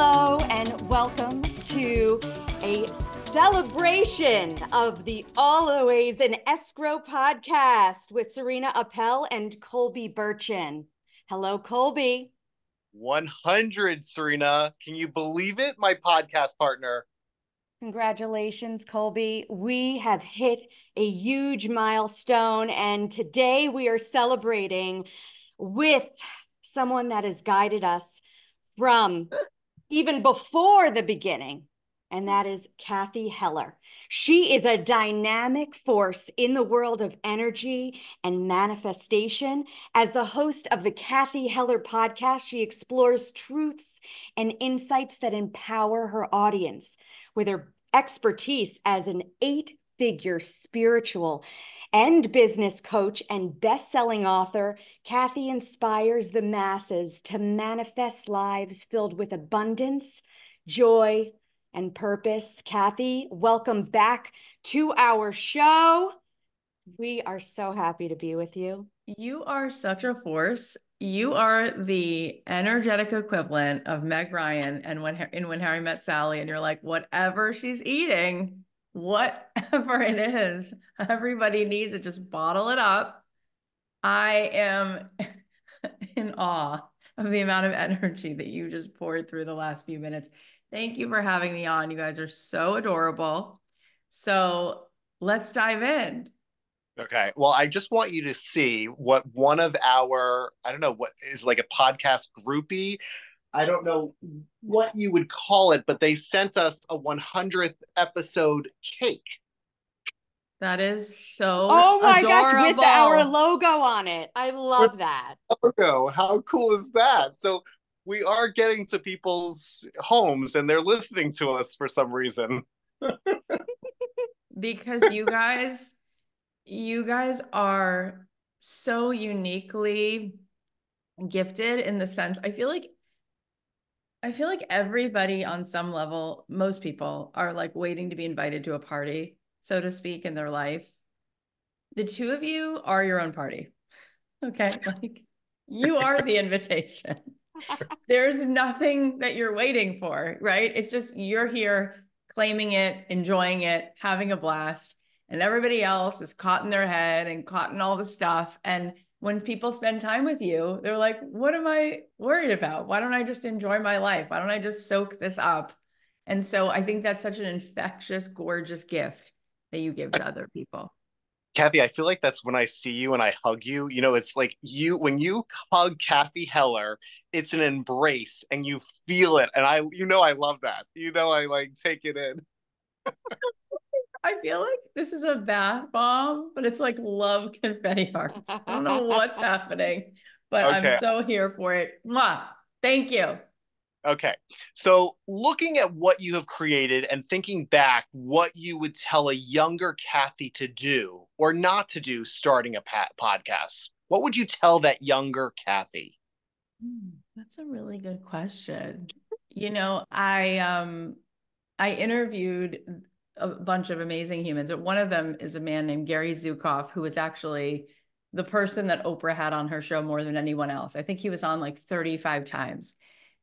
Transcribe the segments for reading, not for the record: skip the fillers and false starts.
Hello and welcome to a celebration of the Always an Escrow podcast with Serena Appel and Colby Burchin. Hello, Colby. 100, Serena. Can you believe it? My podcast partner. Congratulations, Colby. We have hit a huge milestone, and today we are celebrating with someone that has guided us from even before the beginning, and that is Cathy Heller. She is a dynamic force in the world of energy and manifestation. As the host of the Cathy Heller podcast, she explores truths and insights that empower her audience. With her expertise as an eight-figure spiritual and business coach and best-selling author, Cathy inspires the masses to manifest lives filled with abundance, joy, and purpose. Cathy, welcome back to our show. We are so happy to be with you. You are such a force. You are the energetic equivalent of Meg Ryan and When Harry Met Sally, and you're like, whatever she's eating, whatever it is, everybody needs it. Just bottle it up. I am in awe of the amount of energy that you just poured through the last few minutes. Thank you for having me on. You guys are so adorable. So let's dive in. Okay. Well, I just want you to see what one of our, I don't know, what is like a podcast groupie. I don't know what you would call it, but they sent us a 100th episode cake. That is so Oh my gosh, with our adorable. logo on it. I love that. Logo. How cool is that? So we are getting to people's homes and they're listening to us for some reason. Because you guys are so uniquely gifted in the sense, I feel like everybody on some level, most people are like waiting to be invited to a party, so to speak, in their life. The two of you are your own party. Okay. Like you are the invitation. There's nothing that you're waiting for, right? It's just you're here claiming it, enjoying it, having a blast, and everybody else is caught in their head and caught in all the stuff. And when people spend time with you, they're like, what am I worried about? Why don't I just enjoy my life? Why don't I just soak this up? And so I think that's such an infectious, gorgeous gift that you give to other people. Cathy, I feel like that's when I see you and I hug you. You know, it's like when you hug Cathy Heller, it's an embrace and you feel it. And I love that. I like take it in. I feel like this is a bath bomb, but it's like love confetti hearts. I don't know what's happening, but I'm Okay. so here for it. Mwah. Thank you. Okay. So looking at what you have created and thinking back, what you would tell a younger Cathy to do or not to do starting a podcast, what would you tell that younger Cathy? That's a really good question. I interviewed a bunch of amazing humans. One of them is a man named Gary Zukav, who was actually the person that Oprah had on her show more than anyone else. I think he was on like 35 times.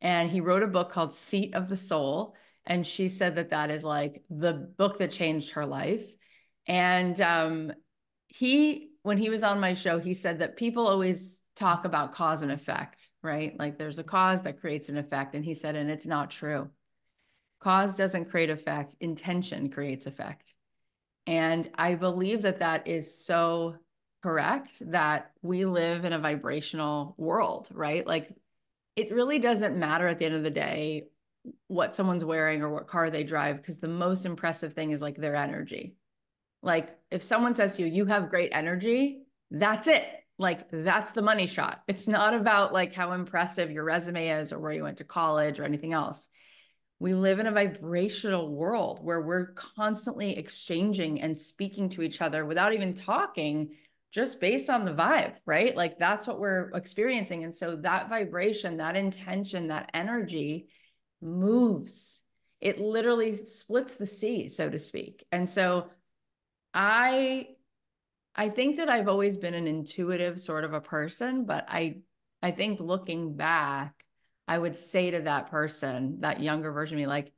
And he wrote a book called Seat of the Soul. And she said that that is like the book that changed her life. And when he was on my show, he said that people always talk about cause and effect, right? Like there's a cause that creates an effect. And he said, and it's not true. Cause doesn't create effect, intention creates effect. And I believe that that is so correct, that we live in a vibrational world, right? Like it really doesn't matter at the end of the day what someone's wearing or what car they drive, because the most impressive thing is like their energy. Like if someone says to you, you have great energy, that's it. Like that's the money shot. It's not about like how impressive your resume is or where you went to college or anything else. We live in a vibrational world where we're constantly exchanging and speaking to each other without even talking, just based on the vibe, right? Like that's what we're experiencing. And so that vibration, that intention, that energy moves. It literally splits the sea, so to speak. And so I I think that I've always been an intuitive sort of a person, but I think looking back, I would say to that person, that younger version of me, like,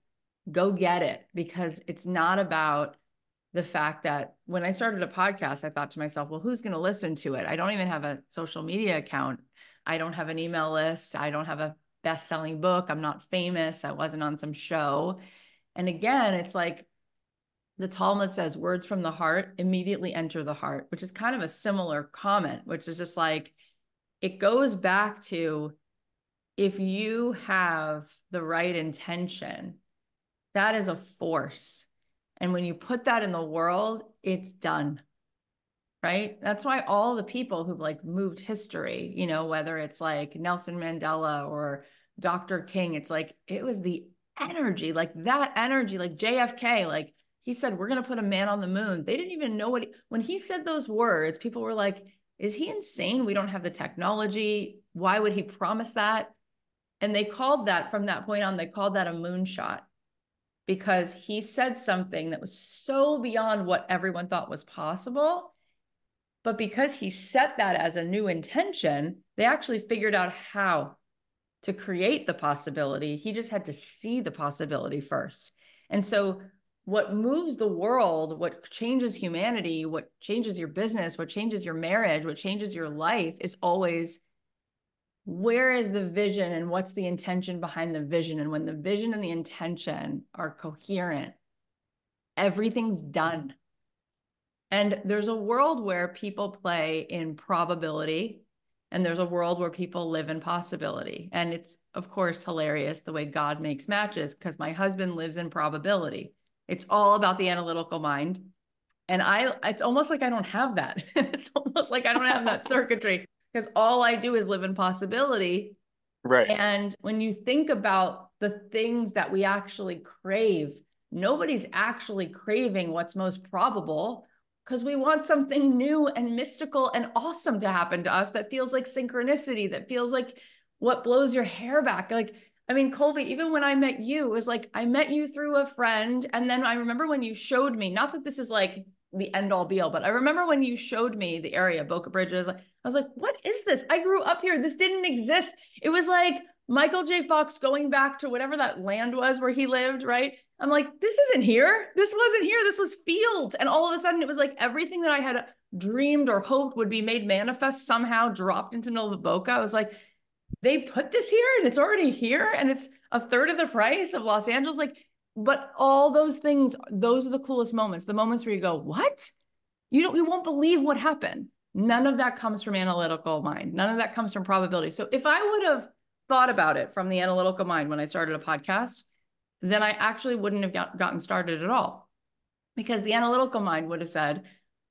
go get it, because it's not about the fact that when I started a podcast, I thought to myself, well, who's going to listen to it? I don't even have a social media account. I don't have an email list. I don't have a best-selling book. I'm not famous. I wasn't on some show. And again, it's like the Talmud says, words from the heart immediately enter the heart, which is kind of a similar comment, which is just like, it goes back to, if you have the right intention, that is a force. And when you put that in the world, it's done. Right? That's why all the people who've like moved history, you know, whether it's like Nelson Mandela or Dr. King, it's like, it was the energy, like that energy, like JFK, like he said, we're going to put a man on the moon. They didn't even know when he said those words, people were like, is he insane? We don't have the technology. Why would he promise that? And they called that, from that point on, they called that a moonshot, because he said something that was so beyond what everyone thought was possible. But because he set that as a new intention, they actually figured out how to create the possibility. He just had to see the possibility first. And so what moves the world, what changes humanity, what changes your business, what changes your marriage, what changes your life is always, where is the vision and what's the intention behind the vision? And when the vision and the intention are coherent, everything's done. And there's a world where people play in probability, and there's a world where people live in possibility. And it's, of course, hilarious the way God makes matches, because my husband lives in probability. It's all about the analytical mind. And it's almost like I don't have that. It's almost like I don't have that circuitry, because all I do is live in possibility. Right. And when you think about the things that we actually crave, nobody's actually craving what's most probable, because we want something new and mystical and awesome to happen to us that feels like synchronicity, that feels like what blows your hair back. Like, I mean, Colby, even when I met you, it was like, I met you through a friend. And then I remember when you showed me, not that this is like the end all be all, but I remember when you showed me the area, Boca Bridges, I was like, what is this? I grew up here. This didn't exist. It was like Michael J. Fox going back to whatever that land was where he lived, right? I'm like, this isn't here. This wasn't here. This was fields. And all of a sudden it was like everything that I had dreamed or hoped would be made manifest somehow dropped into the middle of Boca. I was like, they put this here and it's already here and it's a third of the price of Los Angeles. Like, but all those things, those are the coolest moments. The moments where you go, what? You won't believe what happened. None of that comes from analytical mind. None of that comes from probability. So if I would have thought about it from the analytical mind when I started a podcast, then I actually wouldn't have gotten started at all, because the analytical mind would have said,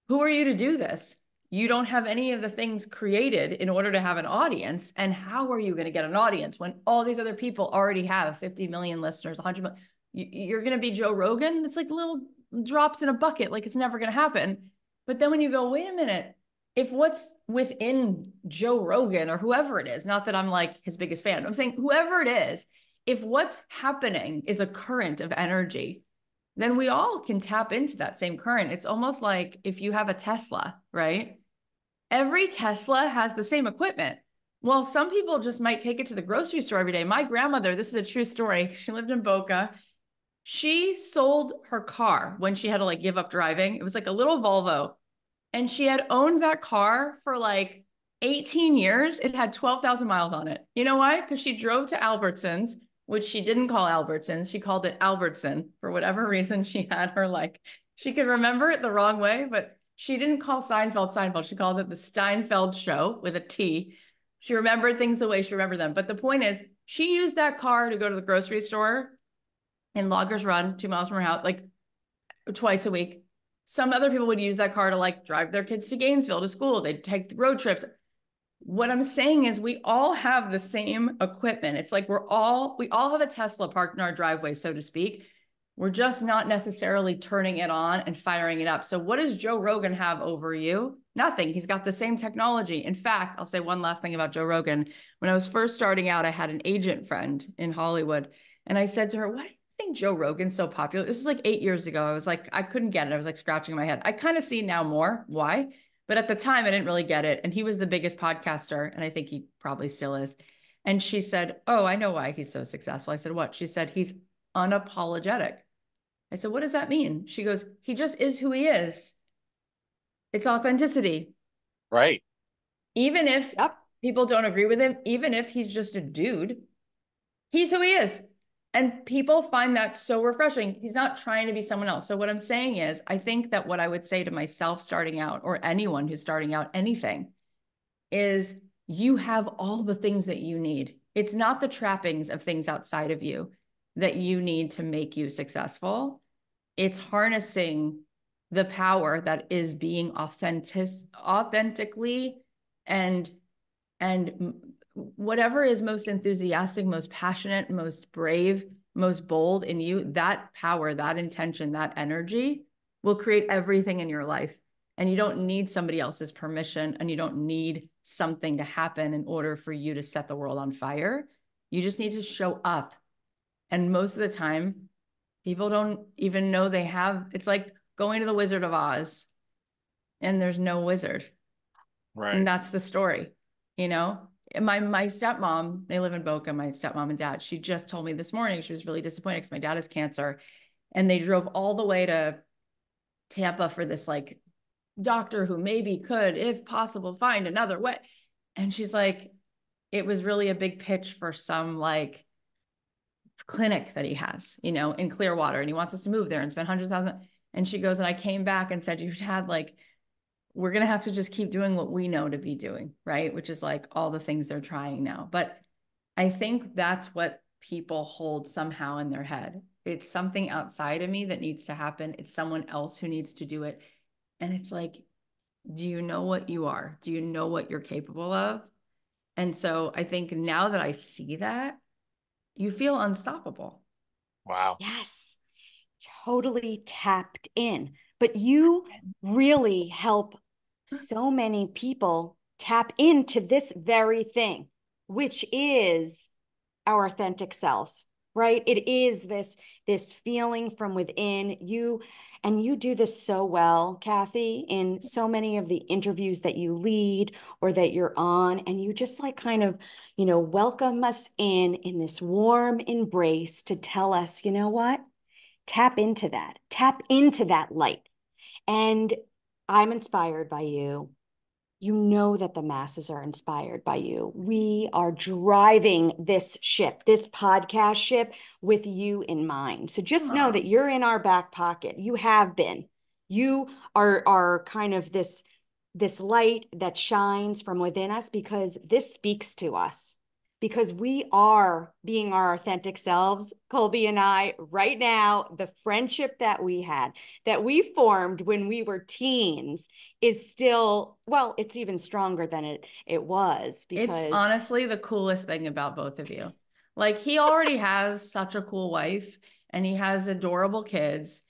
who are you to do this? You don't have any of the things created in order to have an audience. And how are you going to get an audience when all these other people already have 50 million listeners, 100 million? You're going to be Joe Rogan. It's like little drops in a bucket. Like, it's never going to happen. But then when you go, wait a minute, if what's within Joe Rogan or whoever it is, not that I'm like his biggest fan, I'm saying whoever it is, if what's happening is a current of energy, then we all can tap into that same current. It's almost like if you have a Tesla, right? Every Tesla has the same equipment. Well, some people just might take it to the grocery store every day. My grandmother, this is a true story. She lived in Boca. She sold her car when she had to like give up driving. It was like a little Volvo. And she had owned that car for like 18 years. It had 12,000 miles on it. You know why? Because she drove to Albertsons, which she didn't call Albertsons. She called it Albertson for whatever reason. She had her like, she could remember it the wrong way, but she didn't call Seinfeld Seinfeld. She called it the Steinfeld Show with a T. She remembered things the way she remembered them. But the point is, she used that car to go to the grocery store in Loggers Run, 2 miles from her house, like twice a week. Some other people would use that car to like drive their kids to Gainesville to school. They'd take road trips. What I'm saying is we all have the same equipment. It's like we all have a Tesla parked in our driveway, so to speak. We're just not necessarily turning it on and firing it up. So what does Joe Rogan have over you? Nothing. He's got the same technology. In fact, I'll say one last thing about Joe Rogan. When I was first starting out, I had an agent friend in Hollywood, and I said to her, why do you think Joe Rogan's so popular? This was like 8 years ago. I was like, I couldn't get it. I was like scratching my head. I kind of see now more why. But at the time, I didn't really get it. And he was the biggest podcaster, and I think he probably still is. And she said, oh, I know why he's so successful. I said, what? She said, he's unapologetic. I said, what does that mean? She goes, he just is who he is. It's authenticity. Right. Even if Yep. people don't agree with him, even if he's just a dude, he's who he is. And people find that so refreshing. He's not trying to be someone else. So what I'm saying is, I think that what I would say to myself starting out, or anyone who's starting out anything, is you have all the things that you need. It's not the trappings of things outside of you that you need to make you successful. It's harnessing the power that is being authentically and whatever is most enthusiastic, most passionate, most brave, most bold in you, that power, that intention, that energy will create everything in your life. And you don't need somebody else's permission, and you don't need something to happen in order for you to set the world on fire. You just need to show up. And most of the time, people don't even know they have. It's like going to the Wizard of Oz and there's no wizard. Right. And that's the story, you know? My stepmom, they live in Boca, my stepmom and dad, she just told me this morning she was really disappointed because my dad has cancer. And they drove all the way to Tampa for this like doctor who maybe could, if possible, find another way. And she's like, it was really a big pitch for some like clinic that he has, you know, in Clearwater. And he wants us to move there and spend hundreds of thousands. And she goes, and I came back and said, you've had like, we're going to have to just keep doing what we know to be doing, right? Which is like all the things they're trying now. But I think that's what people hold somehow in their head. It's something outside of me that needs to happen. It's someone else who needs to do it. And it's like, do you know what you are? Do you know what you're capable of? And so I think now that I see that, you feel unstoppable. Wow. Yes. Totally tapped in. But you really help so many people tap into this very thing, which is our authentic selves, right? It is this feeling from within you. And you do this so well, Cathy, in so many of the interviews that you lead or that you're on. And you just like kind of, welcome us in this warm embrace to tell us, you know what? Tap into that light. And I'm inspired by you. You know that the masses are inspired by you. We are driving this ship, this podcast ship, with you in mind. So just know Oh, that you're in our back pocket. You have been. You are kind of this light that shines from within us, because this speaks to us, because we are being our authentic selves, Colby and I, right now. The friendship that we had, that we formed when we were teens, is still, well, it's even stronger than it was, it's because honestly the coolest thing about both of you. Like he already has such a cool wife and he has adorable kids,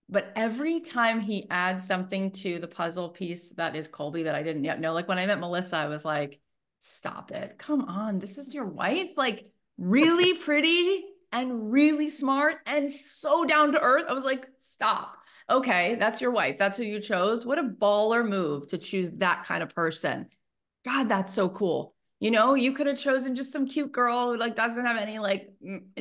but every time he adds something to the puzzle piece that is Colby that I didn't yet know, like when I met Melissa, I was like, stop it. Come on. This is your wife. Like really pretty and really smart and so down to earth. I was like, stop. Okay, that's your wife. That's who you chose. What a baller move to choose that kind of person. God, that's so cool. You know, you could have chosen just some cute girl who like doesn't have any like,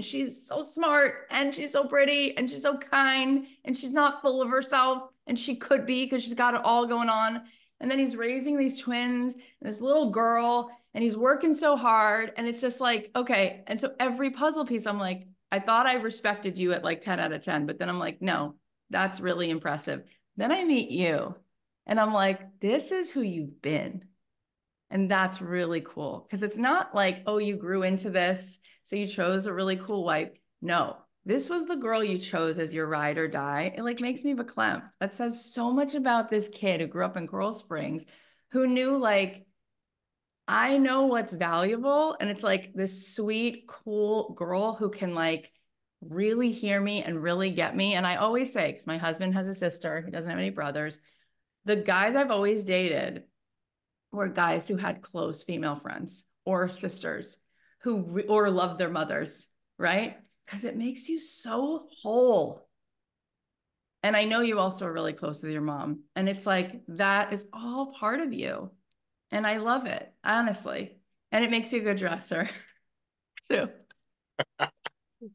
she's so smart and she's so pretty and she's so kind and she's not full of herself, and she could be because she's got it all going on. And then he's raising these twins and this little girl and he's working so hard, and it's just like, okay. And so every puzzle piece, I'm like, I thought I respected you at like 10 out of 10, but then I'm like, no, that's really impressive. Then I meet you and I'm like, this is who you've been. And that's really cool because it's not like, oh, you grew into this, so you chose a really cool wife. No, this was the girl you chose as your ride or die. It like makes me verklempt. That says so much about this kid who grew up in Coral Springs, who knew like, I know what's valuable. And it's like this sweet, cool girl who can like really hear me and really get me. And I always say, because my husband has a sister, he doesn't have any brothers, the guys I've always dated were guys who had close female friends or sisters who or loved their mothers, right? Because it makes you so whole. And I know you also are really close with your mom. And it's like that is all part of you. And I love it, honestly. And it makes you a good dresser. So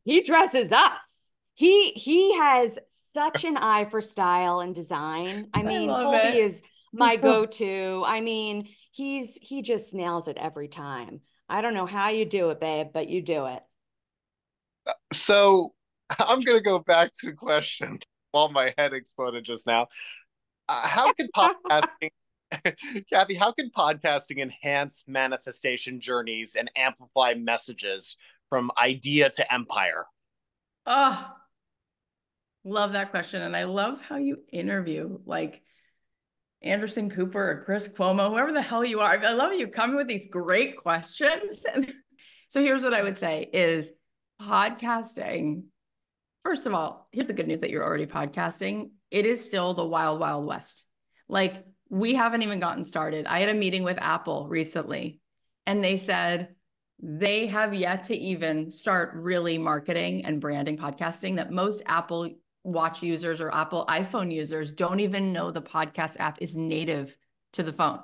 He dresses us. He has such an eye for style and design. I I mean, love Colby it. is my So go-to. I mean, he just nails it every time. I don't know how you do it, babe, but you do it. So I'm going to go back to the question while my head exploded just now. How can podcasting, Cathy, how can podcasting enhance manifestation journeys and amplify messages from idea to empire? oh, love that question. And I love how you interview like Anderson Cooper or Chris Cuomo, whoever the hell you are. I love you coming with these great questions. So here's what I would say is podcasting. First of all, here's the good news that you're already podcasting. It is still the wild, wild west. Like we haven't even gotten started. I had a meeting with Apple recently, and they said they have yet to even start really marketing and branding podcasting, that most Apple Watch users or Apple iPhone users don't even know the podcast app is native to the phone.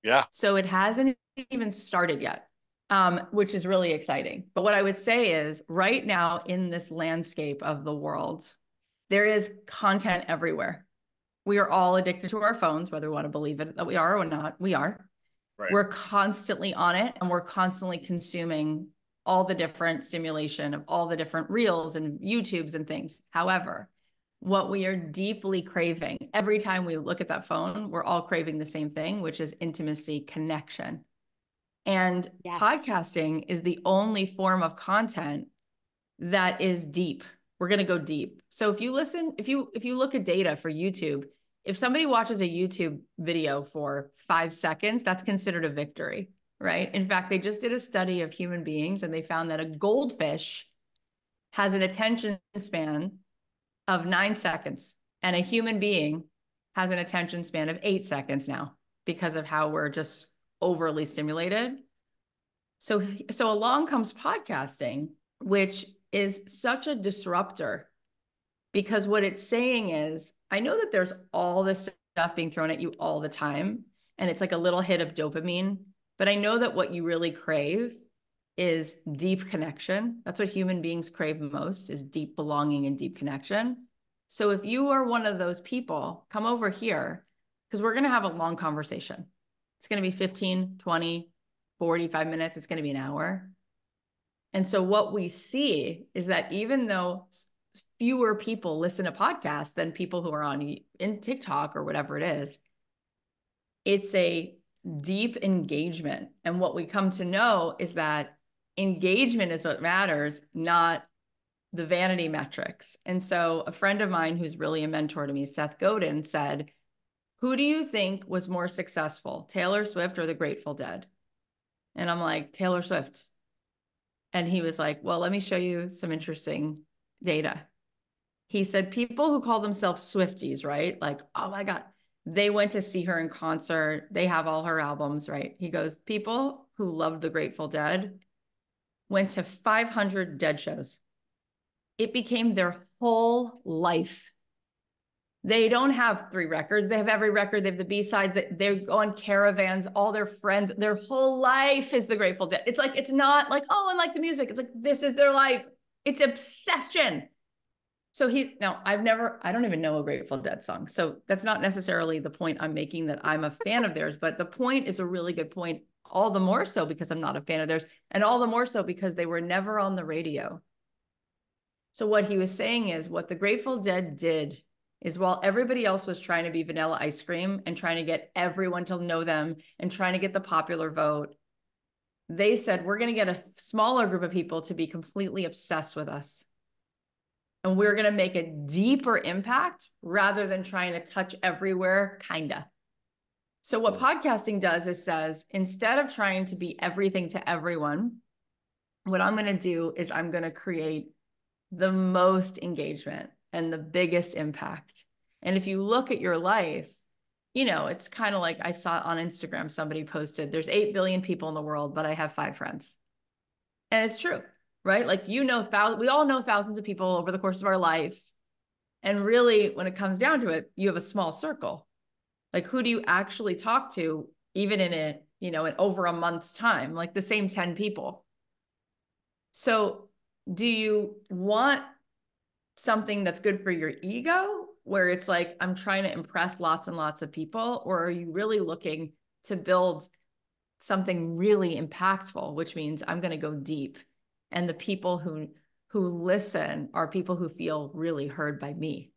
Yeah. So it hasn't even started yet, which is really exciting. But what I would say is right now in this landscape of the world, there is content everywhere. We are all addicted to our phones, whether we want to believe it that we are or not, we are. Right. We're constantly on it and we're constantly consuming all the different stimulation of all the different reels and YouTubes and things. However, what we are deeply craving every time we look at that phone, we're all craving the same thing, which is intimacy, connection. And Yes. podcasting is the only form of content that is deep. We're going to go deep. So if you listen, if you look at data for YouTube, if somebody watches a YouTube video for 5 seconds, that's considered a victory, right? In fact, they just did a study of human beings and they found that a goldfish has an attention span of 9 seconds, and a human being has an attention span of 8 seconds now because of how we're just overly stimulated. So along comes podcasting, which is such a disruptor, because what it's saying is, I know that there's all this stuff being thrown at you all the time, and it's like a little hit of dopamine, but I know that what you really crave is deep connection. That's what human beings crave most, is deep belonging and deep connection. So if you are one of those people, come over here because we're going to have a long conversation. It's going to be 15, 20, 45 minutes. It's going to be an hour. And so what we see is that even though fewer people listen to podcasts than people who are on in TikTok or whatever it is, it's a deep engagement. And what we come to know is that engagement is what matters, not the vanity metrics. And so a friend of mine who's really a mentor to me, Seth Godin, said, who do you think was more successful, Taylor Swift or the Grateful Dead? And I'm like, Taylor Swift. And he was like, well, let me show you some interesting data. He said people who call themselves Swifties, right? Like, oh my God, they went to see her in concert. They have all her albums, right? He goes, people who loved the Grateful Dead went to 500 Dead shows. It became their whole life. They don't have 3 records. They have every record. They have the B-sides. They go on caravans. All their friends, their whole life is the Grateful Dead. It's like, it's not like, oh, I like the music. It's like, this is their life. It's obsession. So I don't even know a Grateful Dead song. So that's not necessarily the point I'm making, that I'm a fan of theirs, but the point is a really good point. All the more so because I'm not a fan of theirs, and all the more so because they were never on the radio. So what he was saying is, what the Grateful Dead did is, while everybody else was trying to be Vanilla Ice Cream and trying to get everyone to know them and trying to get the popular vote, they said, we're going to get a smaller group of people to be completely obsessed with us. And we're going to make a deeper impact rather than trying to touch everywhere, kinda. So what podcasting does is says, instead of trying to be everything to everyone, what I'm going to do is I'm going to create the most engagement and the biggest impact. And if you look at your life, it's kind of like, I saw on Instagram, somebody posted, there's 8 billion people in the world, but I have 5 friends. And it's true, right? Like, we all know thousands of people over the course of our life. And really, when it comes down to it, you have a small circle. Like, who do you actually talk to, even in in over a month's time? Like the same 10 people. So do you want something that's good for your ego, where it's like, I'm trying to impress lots and lots of people? Or are you really looking to build something really impactful, which means I'm going to go deep? And the people who listen are people who feel really heard by me.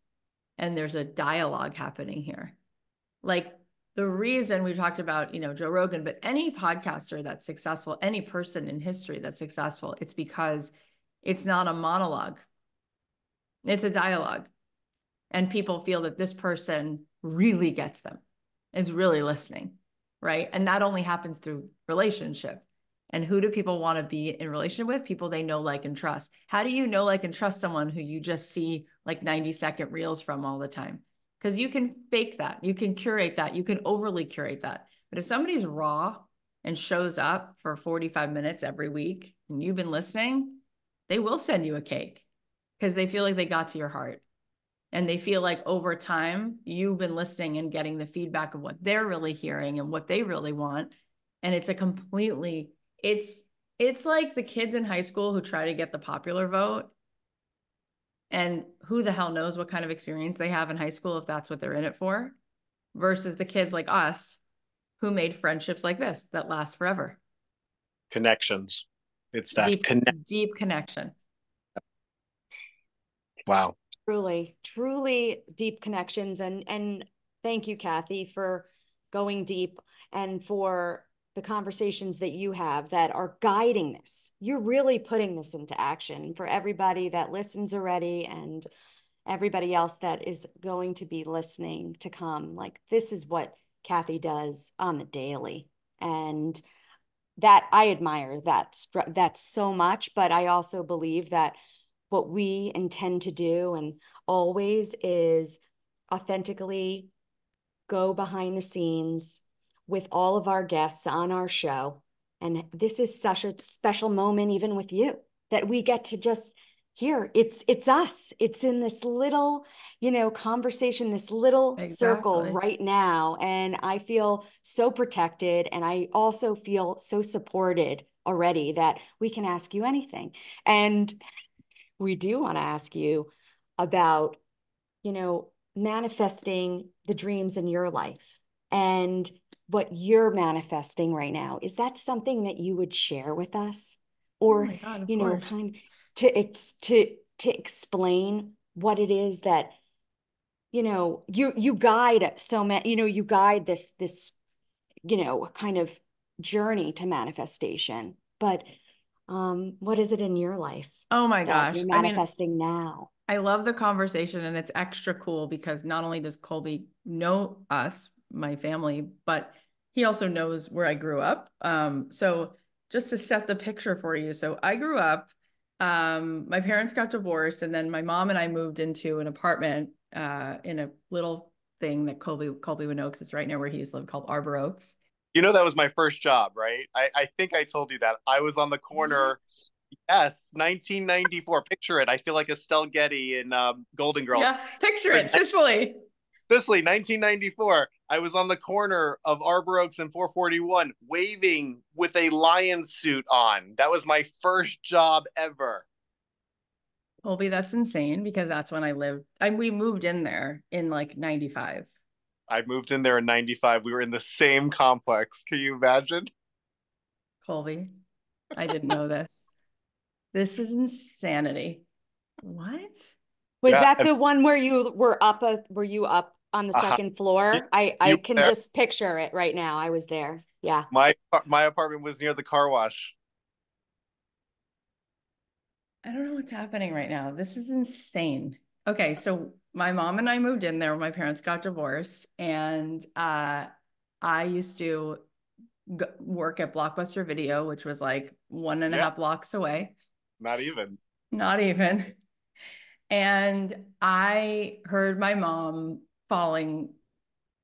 And there's a dialogue happening here. Like, the reason we talked about, Joe Rogan, but any podcaster that's successful, any person in history that's successful, it's because it's not a monologue. It's a dialogue. And people feel that this person really gets them, is really listening, right? And that only happens through relationship. And who do people want to be in relation with? People they know, like, and trust. How do you know, like, and trust someone who you just see like 90-second reels from all the time? Because you can fake that. You can curate that. You can overly curate that. But if somebody's raw and shows up for 45 minutes every week and you've been listening, they will send you a cake because they feel like they got to your heart. And they feel like over time, you've been listening and getting the feedback of what they're really hearing and what they really want. And it's a completely, it's like the kids in high school who try to get the popular vote. And who the hell knows what kind of experience they have in high school if that's what they're in it for, versus the kids like us who made friendships like this that last forever. Connections. It's that Deep, deep connection. Wow. Truly, truly deep connections. And thank you, Cathy, for going deep and for the conversations that you have that are guiding this. You're really putting this into action for everybody that listens already and everybody else that is going to be listening to come. Like, this is what Cathy does on the daily. And that I admire that so much, but I also believe that what we intend to do and always is authentically go behind the scenes with all of our guests on our show. And this is such a special moment, even with you, that we get to just hear it's us. It's in this little, conversation, this little circle Exactly. right now. And I feel so protected. And I also feel so supported already that we can ask you anything. And we do want to ask you about, manifesting the dreams in your life and what you're manifesting right now. Is that something that you would share with us? Oh Or, my God, of course. kind to explain what it is that, you guide so many, you guide this, kind of journey to manifestation. But what is it in your life Oh my that gosh. you're I mean, manifesting now? I love the conversation, and it's extra cool because not only does Colby know us, my family, but he also knows where I grew up. So just to set the picture for you. So I grew up, my parents got divorced, and then my mom and I moved into an apartment in a little thing that Colby would know because it's right near where he used to live, called Arbor Oaks. That was my first job, right? I think I told you that. I was on the What? corner. Yes, 1994. Picture it. I feel like Estelle Getty in Golden Girls. Yeah, picture it, Sicily. Sicily, 1994. I was on the corner of Arbor Oaks and 441, waving with a lion suit on. That was my first job ever. Colby, that's insane because that's when I lived. We moved in there in like 95. I moved in there in 95. We were in the same complex. Can you imagine? Colby, I didn't know this. This is insanity. What? Was Yeah. that the one where you were up, were you up on the Uh-huh. second You, floor? I you can there? just picture it right now. I was there. Yeah. My apartment was near the car wash. I don't know what's happening right now. This is insane. Okay, so my mom and I moved in there when my parents got divorced, and I used to work at Blockbuster Video, which was like one and a Yeah, half blocks away. not even. Not even. And I heard my mom falling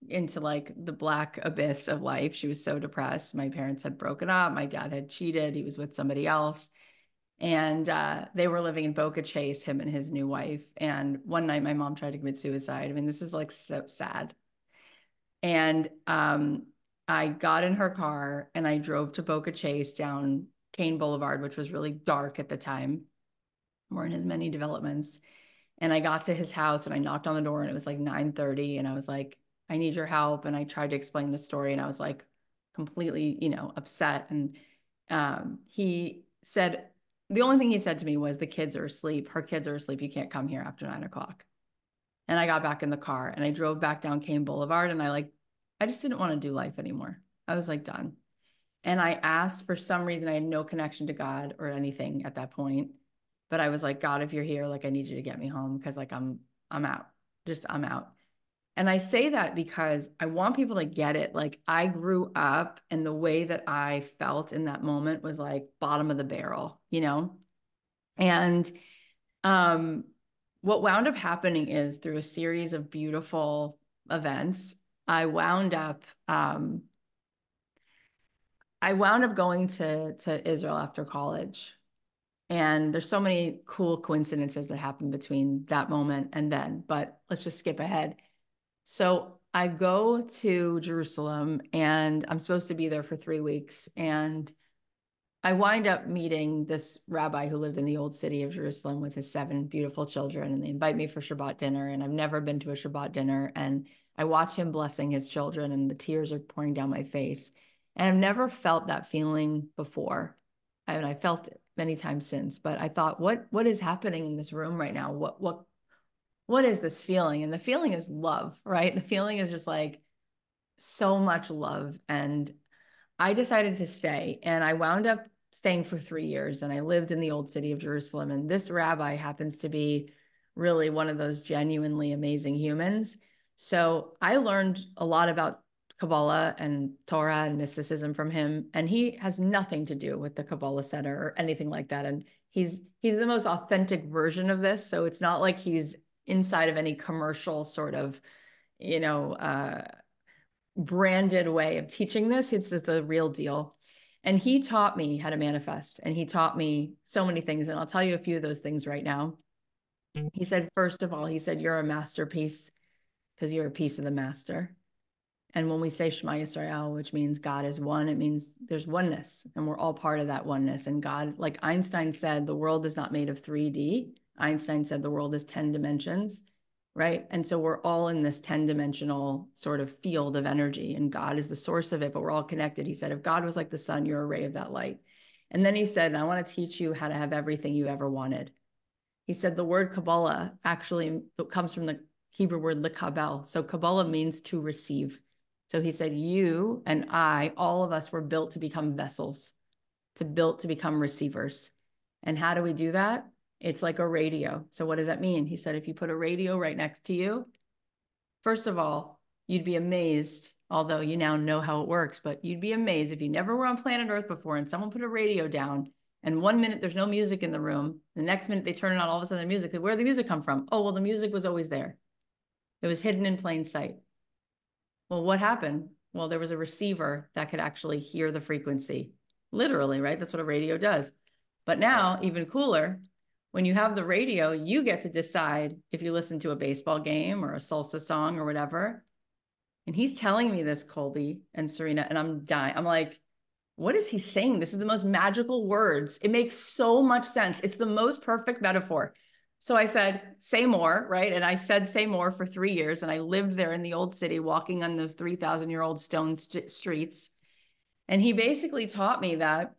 into like the black abyss of life. She was so depressed. My parents had broken up. My dad had cheated. He was with somebody else. And they were living in Boca Chase, him and his new wife. And one night my mom tried to commit suicide. I mean, this is like so sad. And I got in her car and I drove to Boca Chase down Kane Boulevard, which was really dark at the time. Weren't as many developments. And I got to his house and I knocked on the door and it was like 9:30. And I was like, I need your help. And I tried to explain the story and I was like completely, upset. And he said, the only thing he said to me was, the kids are asleep. Her kids are asleep. You can't come here after 9 o'clock. And I got back in the car and I drove back down Kane Boulevard and I just didn't want to do life anymore. I was like done. And I asked, for some reason, I had no connection to God or anything at that point. But I was like, God, if you're here, like, I need you to get me home because like I'm out. I'm out. And I say that because I want people to get it. Like, I grew up and the way that I felt in that moment was like bottom of the barrel, And what wound up happening is, through a series of beautiful events, I wound up going to Israel after college. And there's so many cool coincidences that happened between that moment and then, but let's just skip ahead. So I go to Jerusalem and I'm supposed to be there for 3 weeks. And I wind up meeting this rabbi who lived in the old city of Jerusalem with his 7 beautiful children. And they invite me for Shabbat dinner. And I've never been to a Shabbat dinner. And I watch him blessing his children and the tears are pouring down my face. And I've never felt that feeling before. And I felt it many times since, but I thought, what is happening in this room right now? What is this feeling? And the feeling is love, right? The feeling is just like so much love. And I decided to stay, and I wound up staying for 3 years, and I lived in the old city of Jerusalem. And this rabbi happens to be really one of those genuinely amazing humans. So I learned a lot about Kabbalah and Torah and mysticism from him. And he has nothing to do with the Kabbalah Center or anything like that. And he's the most authentic version of this. So it's not like he's inside of any commercial sort of, branded way of teaching this. It's just the real deal. And he taught me how to manifest, and he taught me so many things. And I'll tell you a few of those things right now. He said, first of all, he said, you're a masterpiece because you're a piece of the master. And when we say Shema Yisrael, which means God is one, it means there's oneness, and we're all part of that oneness. And God, like Einstein said, the world is not made of 3D. Einstein said the world is 10 dimensions, right? And so we're all in this 10-dimensional sort of field of energy, and God is the source of it, but we're all connected. He said, if God was like the sun, you're a ray of that light. And then he said, I want to teach you how to have everything you ever wanted. He said the word Kabbalah actually comes from the Hebrew word lekabel. So Kabbalah means to receive. So he said, you and I, all of us were built to become vessels, built to become receivers. And how do we do that? It's like a radio. So what does that mean? He said, if you put a radio right next to you, first of all, you'd be amazed, although you now know how it works, but you'd be amazed if you never were on planet Earth before and someone put a radio down and 1 minute there's no music in the room. The next minute they turn it on, all of a sudden the music. Where did the music come from? Oh, well, the music was always there. It was hidden in plain sight. Well, what happened? Well, there was a receiver that could actually hear the frequency. Literally, right? That's what a radio does. But now, even cooler, when you have the radio, you get to decide if you listen to a baseball game or a salsa song or whatever. And he's telling me this, Colby and Serena, and I'm dying. I'm like, what is he saying? This is the most magical words. It makes so much sense. It's the most perfect metaphor. So I said, say more, right? And I said, say more for 3 years. And I lived there in the old city, walking on those 3,000-year-old stone streets. And he basically taught me that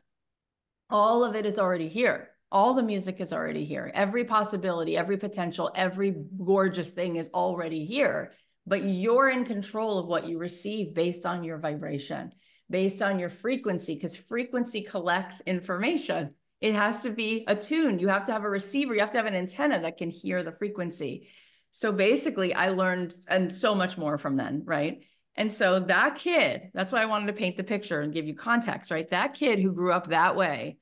all of it is already here. All the music is already here. Every possibility, every potential, every gorgeous thing is already here. But you're in control of what you receive based on your vibration, based on your frequency, because frequency collects information. It has to be attuned. You have to have a receiver. You have to have an antenna that can hear the frequency. So basically, I learned and so much more from then, right? And so that kid, that's why I wanted to paint the picture and give you context, right? That kid who grew up that way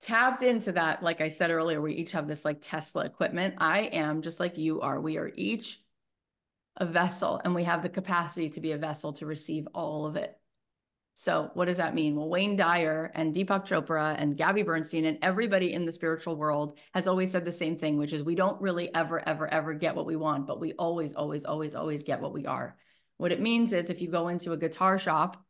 tapped into that. Like I said earlier, we each have this like Tesla equipment. I am just like you are. We are each a vessel, and we have the capacity to be a vessel to receive all of it. So what does that mean? Well, Wayne Dyer and Deepak Chopra and Gabby Bernstein and everybody in the spiritual world has always said the same thing, which is we don't really ever get what we want, but we always get what we are. What it means is if you go into a guitar shop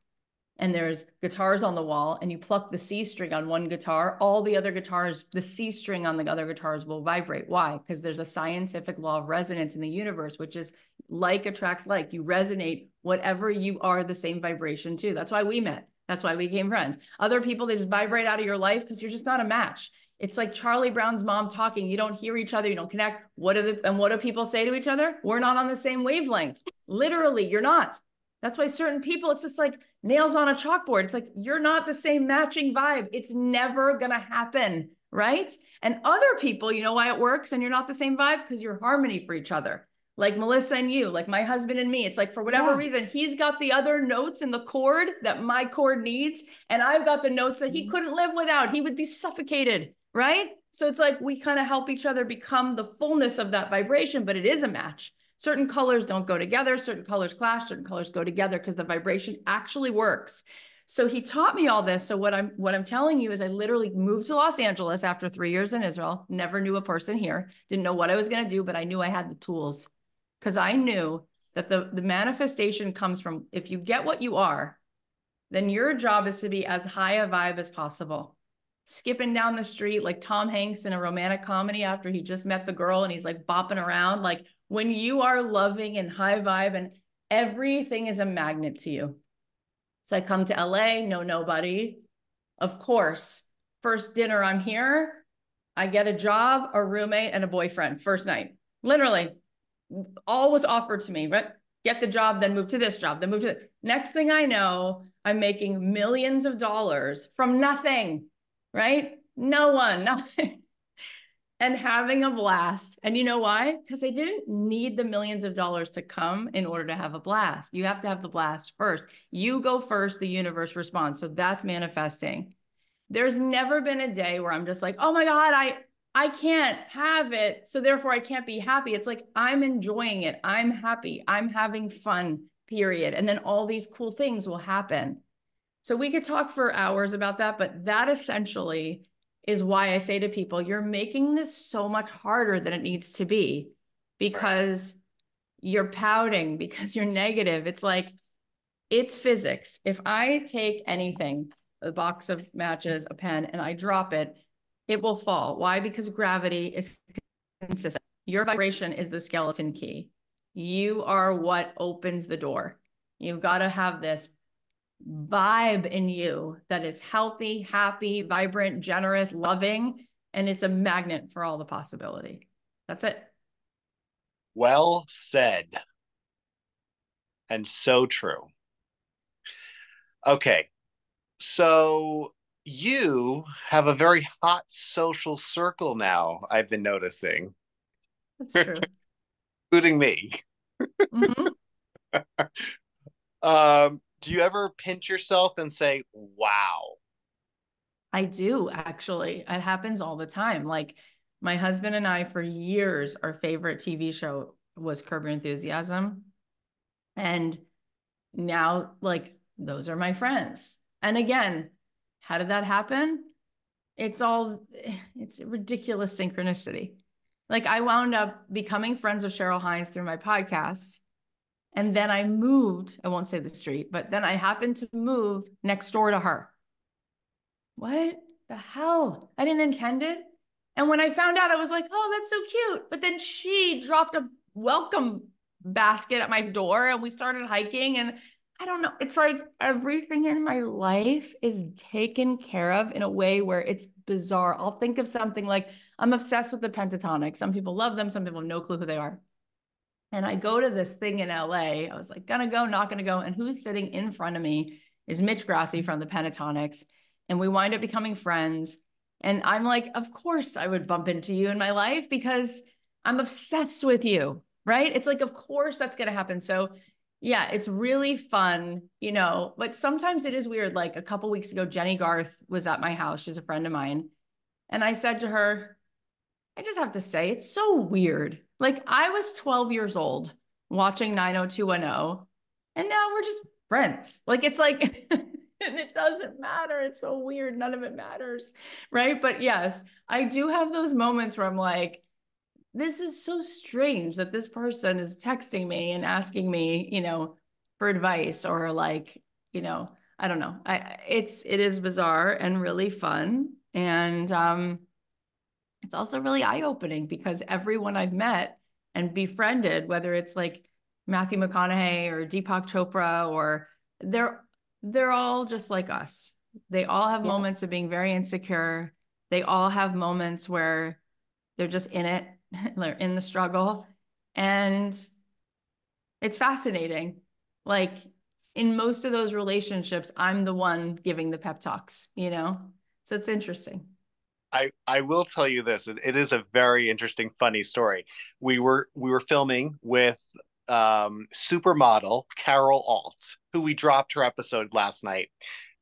and there's guitars on the wall, and you pluck the C string on one guitar, all the other guitars, the C string on the other guitars will vibrate. Why? Because there's a scientific law of resonance in the universe, which is like attracts like. You resonate whatever you are the same vibration to. That's why we met. That's why we became friends. Other people, they just vibrate out of your life because you're just not a match. It's like Charlie Brown's mom talking. You don't hear each other. You don't connect. What do people say to each other? We're not on the same wavelength. Literally, you're not. That's why certain people, it's just like nails on a chalkboard. It's like, you're not the same matching vibe. It's never going to happen, right? And other people, you know why it works and you're not the same vibe? Because you're harmony for each other. Like Melissa and you, like my husband and me. It's like, for whatever reason, he's got the other notes in the chord that my chord needs, and I've got the notes that he couldn't live without. He would be suffocated, right? So it's like we kind of help each other become the fullness of that vibration, but it is a match. Certain colors don't go together, certain colors clash, certain colors go together because the vibration actually works. So he taught me all this. So what I'm telling you is I literally moved to Los Angeles after 3 years in Israel, never knew a person here, didn't know what I was going to do, but I knew I had the tools because I knew that the manifestation comes from, if you get what you are, then your job is to be as high a vibe as possible. Skipping down the street like Tom Hanks in a romantic comedy after he just met the girl and he's like bopping around. Like, when you are loving and high vibe and everything is a magnet to you. So I come to LA, know nobody. Of course, first dinner, I'm here. I get a job, a roommate, and a boyfriend first night. Literally, all was offered to me, right? Get the job, then move to this job, then move to the next thing I know, I'm making millions of dollars from nothing, right? No one, nothing. And having a blast. And you know why? Because they didn't need the millions of dollars to come in order to have a blast. You have to have the blast first. You go first, the universe responds. So that's manifesting. There's never been a day where I'm just like, oh my God, I can't have it, so therefore I can't be happy. It's like, I'm enjoying it. I'm happy. I'm having fun, period. And then all these cool things will happen. So we could talk for hours about that, but that essentially is why I say to people, you're making this so much harder than it needs to be because you're pouting, because you're negative. It's like, it's physics. If I take anything, a box of matches, a pen, and I drop it, it will fall. Why? Because gravity is consistent. Your vibration is the skeleton key. You are what opens the door. You've got to have this vibe in you that is healthy, happy, vibrant, generous, loving, and it's a magnet for all the possibility. That's it. Well said. And so true. Okay. So you have a very hot social circle now, I've been noticing, That's true. including me. Mm-hmm. Do you ever pinch yourself and say, wow? I do, actually. It happens all the time. Like, my husband and I, for years, our favorite TV show was Curb Your Enthusiasm. And now, like, those are my friends. And again, how did that happen? It's ridiculous synchronicity. Like, I wound up becoming friends with Cheryl Hines through my podcast. And then I moved, I won't say the street, but then I happened to move next door to her. What the hell? I didn't intend it. And when I found out, I was like, oh, that's so cute. But then she dropped a welcome basket at my door and we started hiking. And I don't know, it's like everything in my life is taken care of in a way where it's bizarre. I'll think of something like, I'm obsessed with the pentatonics. Some people love them, some people have no clue who they are. And I go to this thing in LA. I was like, gonna go, not gonna go. And who's sitting in front of me is Mitch Grassi from the Pentatonics. And we wind up becoming friends. And I'm like, of course I would bump into you in my life because I'm obsessed with you, right? It's like, of course that's gonna happen. So yeah, it's really fun, but sometimes it is weird. Like a couple weeks ago, Jenny Garth was at my house. She's a friend of mine. And I said to her, I just have to say, it's so weird. Like, I was 12 years old watching 90210, and now we're just friends. Like, it's like, and it doesn't matter. It's so weird. None of it matters. Right. But yes, I do have those moments where I'm like, this is so strange that this person is texting me and asking me, for advice or like, I don't know. It is bizarre and really fun. And it's also really eye-opening because everyone I've met and befriended, whether it's like Matthew McConaughey or Deepak Chopra, or they're they're all just like us. They all have Yeah. moments of being very insecure. They all have moments where they're just in it, they're in the struggle. And it's fascinating. Like in most of those relationships, I'm the one giving the pep talks, you know? So it's interesting. I will tell you this. It is a very interesting, funny story. We were filming with supermodel Carol Alt, who we dropped her episode last night,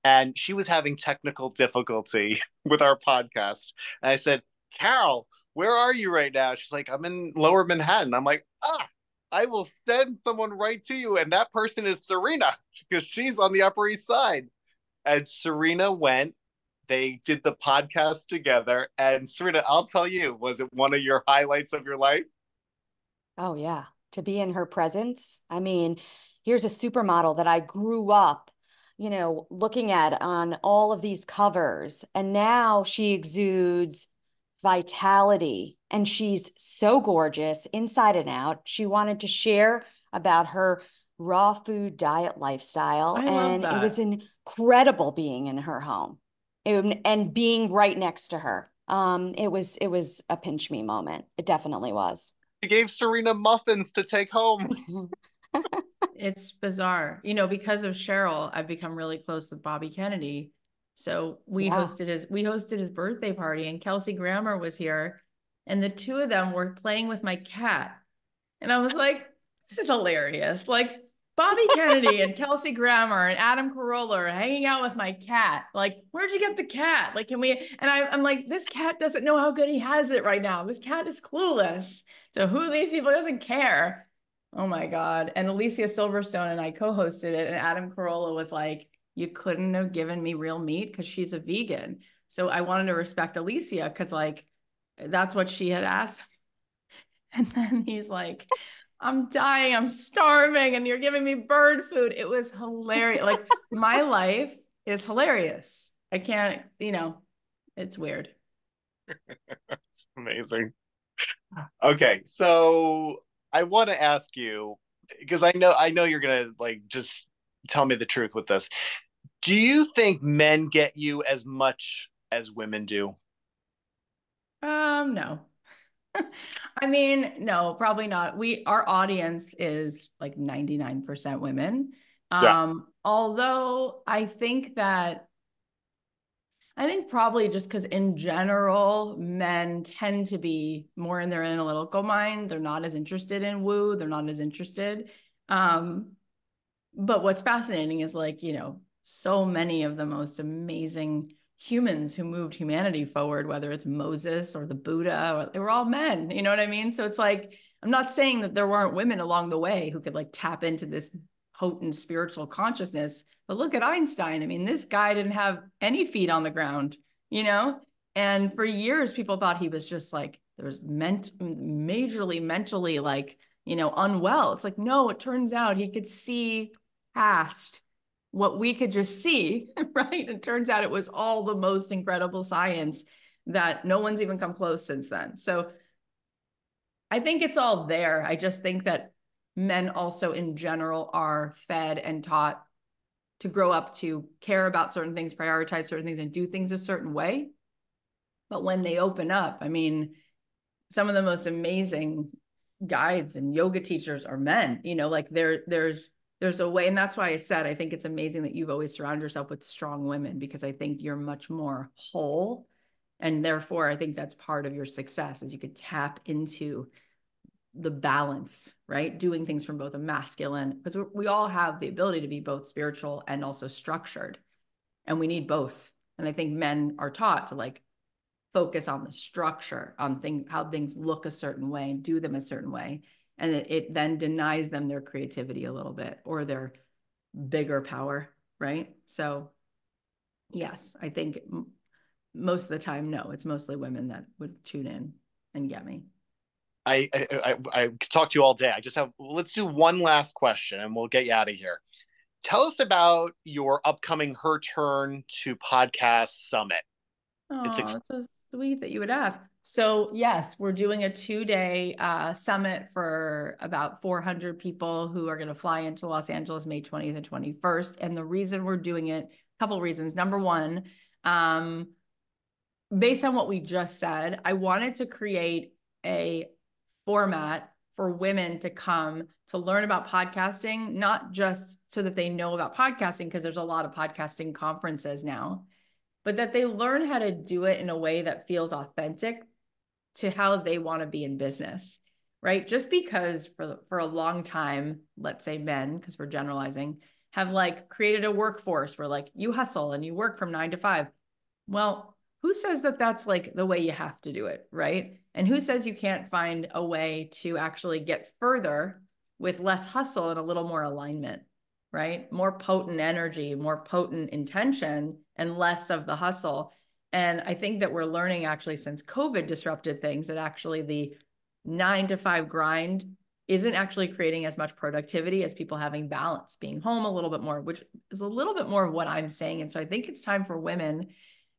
and she was having technical difficulty with our podcast. And I said, Carol, where are you right now? She's like, I'm in Lower Manhattan. I'm like, I will send someone right to you, and that person is Serena because she's on the Upper East Side. And Serena went, they did the podcast together. And Serena, I'll tell you, was it one of your highlights of your life? Oh, yeah. To be in her presence. I mean, here's a supermodel that I grew up, looking at on all of these covers. And now she exudes vitality and she's so gorgeous inside and out. She wanted to share about her raw food diet lifestyle. I love And it was that. incredible being in her home and being right next to her. It was a pinch me moment. It definitely was. She gave Serena muffins to take home. It's bizarre. You know, because of Cheryl, I've become really close with Bobby Kennedy. So Yeah. we hosted his birthday party and Kelsey Grammer was here and the two of them were playing with my cat. And I was like, this is hilarious. Like Bobby Kennedy and Kelsey Grammer and Adam Carolla are hanging out with my cat. Like, where'd you get the cat? Like, can we? And I'm like, this cat doesn't know how good he has it right now. This cat is clueless. So who these people doesn't care. Oh my God. And Alicia Silverstone and I co-hosted it. And Adam Carolla was like, you couldn't have given me real meat because she's a vegan. So I wanted to respect Alicia because like that's what she had asked. And then he's like, I'm dying, I'm starving, and you're giving me bird food. It was hilarious. Like my life is hilarious. I can't, it's weird. It's amazing. Okay, so I want to ask you because I know you're gonna like just tell me the truth with this. Do you think men get you as much as women do? No. I mean, no, probably not. Our audience is like 99% women. Yeah. Although I think probably just because in general, men tend to be more in their analytical mind. They're not as interested in woo. They're not as interested. Um, but what's fascinating is like, so many of the most amazing humans who moved humanity forward, whether it's Moses or the Buddha, or they were all men, you know what I mean? So it's like, I'm not saying that there weren't women along the way who could like tap into this potent spiritual consciousness, but look at Einstein. I mean, this guy didn't have any feet on the ground, you know? And for years, people thought he was just like, there was majorly mentally like, unwell. It's like, no, it turns out he could see past what we could just see, right? It turns out it was all the most incredible science that no one's even come close since then. So I think it's all there. I just think that men also in general are fed and taught to grow up to care about certain things, prioritize certain things, and do things a certain way. But when they open up, I mean, some of the most amazing guides and yoga teachers are men, like there's a way. And that's why I said, I think it's amazing that you've always surrounded yourself with strong women because I think you're much more whole. And therefore, I think that's part of your success is you could tap into the balance, right? Doing things from both a masculine, because we all have the ability to be both spiritual and also structured. And we need both. And I think men are taught to like focus on the structure, on things, how things look a certain way and do them a certain way. And it then denies them their creativity a little bit or their bigger power, right? So yes, I think most of the time, no, it's mostly women that would tune in and get me. I could talk to you all day. I just have let's do one last question and we'll get you out of here. Tell us about your upcoming Her Turn to Podcast Summit. Oh, that's so sweet that you would ask. So yes, we're doing a 2-day summit for about 400 people who are going to fly into Los Angeles May 20th and 21st. And the reason we're doing it, a couple of reasons. Number one, based on what we just said, I wanted to create a format for women to come to learn about podcasting, not just so that they know about podcasting, because there's a lot of podcasting conferences now, but that they learn how to do it in a way that feels authentic to how they want to be in business, right? Just because for a long time, let's say men, because we're generalizing, have like created a workforce where like you hustle and you work from 9 to 5. Well, who says that that's like the way you have to do it, right? And who says you can't find a way to actually get further with less hustle and a little more alignment, right? More potent energy, more potent intention, and less of the hustle. And I think that we're learning actually since COVID disrupted things that actually the 9 to 5 grind isn't actually creating as much productivity as people having balance, being home a little bit more, which is a little bit more of what I'm saying. And so I think it's time for women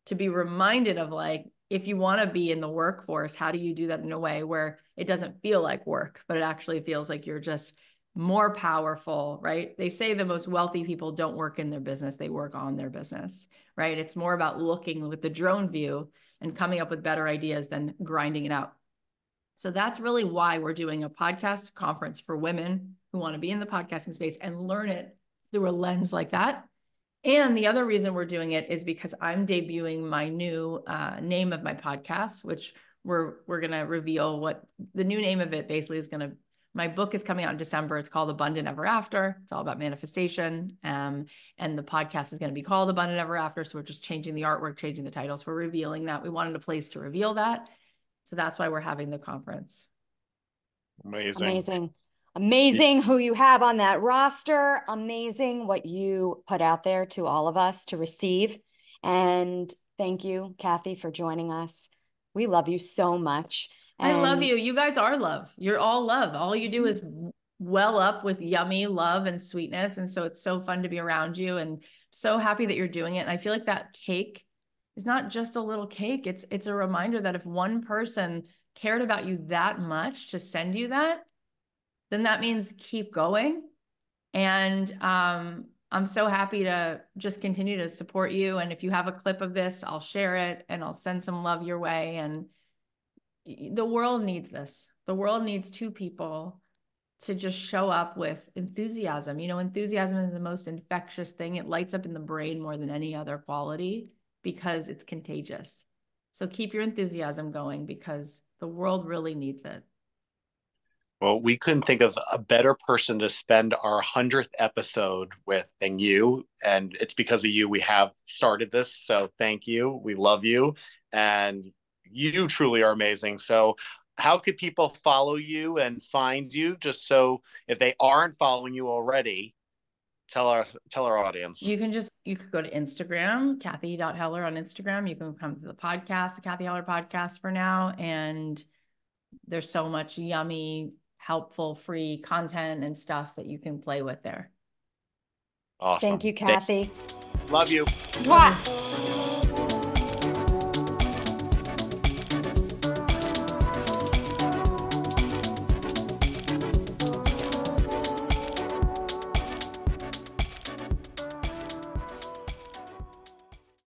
to be reminded of like, if you want to be in the workforce, how do you do that in a way where it doesn't feel like work, but it actually feels like you're just more powerful, right? They say the most wealthy people don't work in their business, they work on their business, right? It's more about looking with the drone view and coming up with better ideas than grinding it out. So that's really why we're doing a podcast conference for women who want to be in the podcasting space and learn it through a lens like that. And the other reason we're doing it is because I'm debuting my new name of my podcast, which we're going to reveal what the new name of it basically is going to. My book is coming out in December. It's called Abundant Ever After. It's all about manifestation. And the podcast is going to be called Abundant Ever After. So we're just changing the artwork, changing the titles. We're revealing that. We wanted a place to reveal that. So that's why we're having the conference. Amazing. Amazing. Amazing who you have on that roster. Amazing what you put out there to all of us to receive. And thank you, Cathy, for joining us. We love you so much. I love you. You guys are love. You're all love. All you do is well up with yummy love and sweetness. And so it's so fun to be around you and so happy that you're doing it. And I feel like that cake is not just a little cake. It's a reminder that if one person cared about you that much to send you that, then that means keep going. And I'm so happy to just continue to support you. And if you have a clip of this, I'll share it and I'll send some love your way. And the world needs this. The world needs two people to just show up with enthusiasm. You know, enthusiasm is the most infectious thing. It lights up in the brain more than any other quality because it's contagious. So keep your enthusiasm going because the world really needs it. Well, we couldn't think of a better person to spend our 100th episode with than you. And it's because of you we have started this. So thank you. We love you. And you truly are amazing. So how could people follow you and find you? Just so if they aren't following you already, tell our audience. You could go to Instagram, Cathy.Heller on Instagram. You can come to the podcast, the Cathy Heller podcast for now. And there's so much yummy, helpful, free content and stuff that you can play with there. Awesome. Thank you, Cathy. Love you. Mwah.